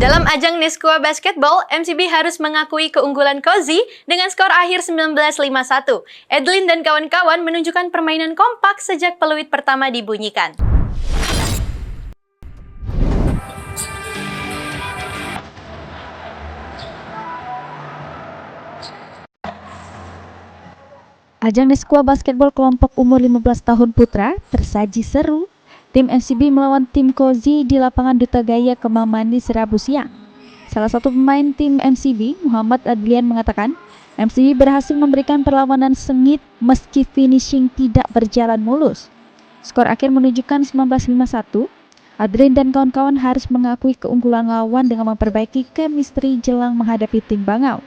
Dalam ajang Nesqua Basketball, MCB harus mengakui keunggulan Cozy dengan skor akhir 19-51. Edlin dan kawan-kawan menunjukkan permainan kompak sejak peluit pertama dibunyikan. Ajang Nesqua Basketball kelompok umur 15 tahun putra tersaji seru. Tim MCB melawan tim Cozy di lapangan Duta Gaya Kemang Manis Rabu siang. Salah satu pemain tim MCB, Muhammad Adlian, mengatakan MCB berhasil memberikan perlawanan sengit meski finishing tidak berjalan mulus. Skor akhir menunjukkan 19-51. Adlian dan kawan-kawan harus mengakui keunggulan lawan dengan memperbaiki chemistry jelang menghadapi tim Bangau.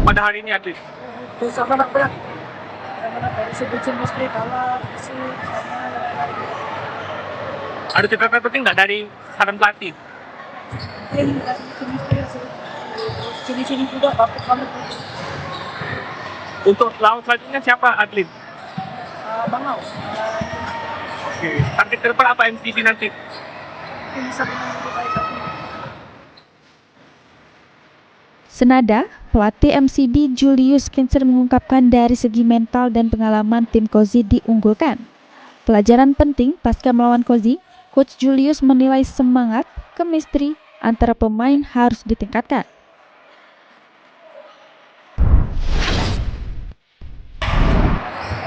Pada hari ini Adli? Sama anak berat. Dari segi chemistry kalah sih sama. Ada catatan penting nggak dari saran pelatih? Dari chemistry sih. Sini juga bagus banget. Untuk lawan selanjutnya siapa Adli? Bangau. Oke. Target ke depan apa MCB nanti? Bisa menang kita. Senada, pelatih MCB Julius Kinzer mengungkapkan dari segi mental dan pengalaman tim Cozy diunggulkan. Pelajaran penting pasca melawan Cozy, Coach Julius menilai semangat, chemistry antara pemain harus ditingkatkan.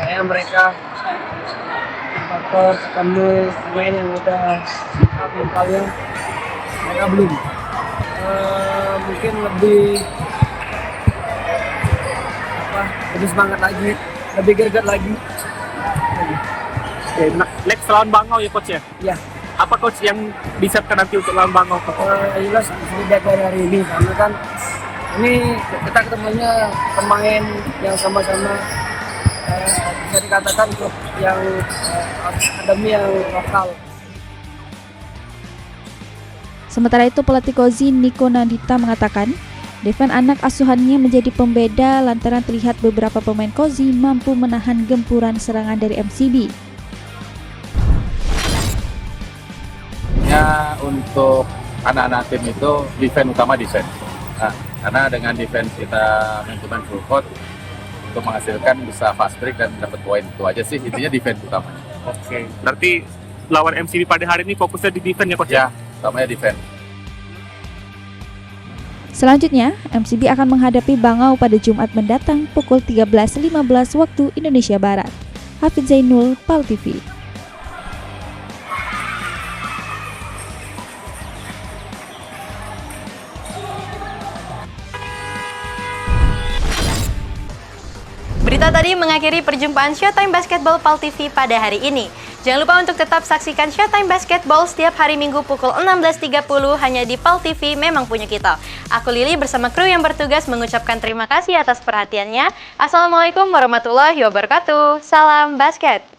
Mereka faktor ketemu pemain yang udah mentalnya mereka belum. Mungkin lebih semangat lagi, lebih greget lagi. Oke, next lawan Bangau ya coach ya? Ya, Apa coach yang disiapkan nanti untuk lawan Bangau? jelas sudah dari hari ini karena kan ini kita ketemunya pemain yang sama-sama bisa dikatakan klub yang akademi yang lokal. Sementara itu pelatih Cozy Niko Nandita mengatakan, defense anak asuhannya menjadi pembeda lantaran terlihat beberapa pemain Cozy mampu menahan gempuran serangan dari MCB. Ya, untuk anak-anak tim itu defense utama defense. Nah, karena dengan defense kita manajemen full court untuk menghasilkan bisa fast break dan dapat poin, itu aja sih intinya defense utama. Oke. Berarti lawan MCB pada hari ini fokusnya di defense ya coach? Ya, utamanya defense. Selanjutnya, MCB akan menghadapi Bangau pada Jumat mendatang pukul 13.15 waktu Indonesia Barat. Hafidz Zainul, PAL TV. Berita tadi mengakhiri perjumpaan Showtime Basketball PAL TV pada hari ini. Jangan lupa untuk tetap saksikan Showtime Basketball setiap hari Minggu pukul 16.30 hanya di PAL TV, memang punya kita. Aku Lili bersama kru yang bertugas mengucapkan terima kasih atas perhatiannya. Assalamualaikum warahmatullahi wabarakatuh. Salam basket.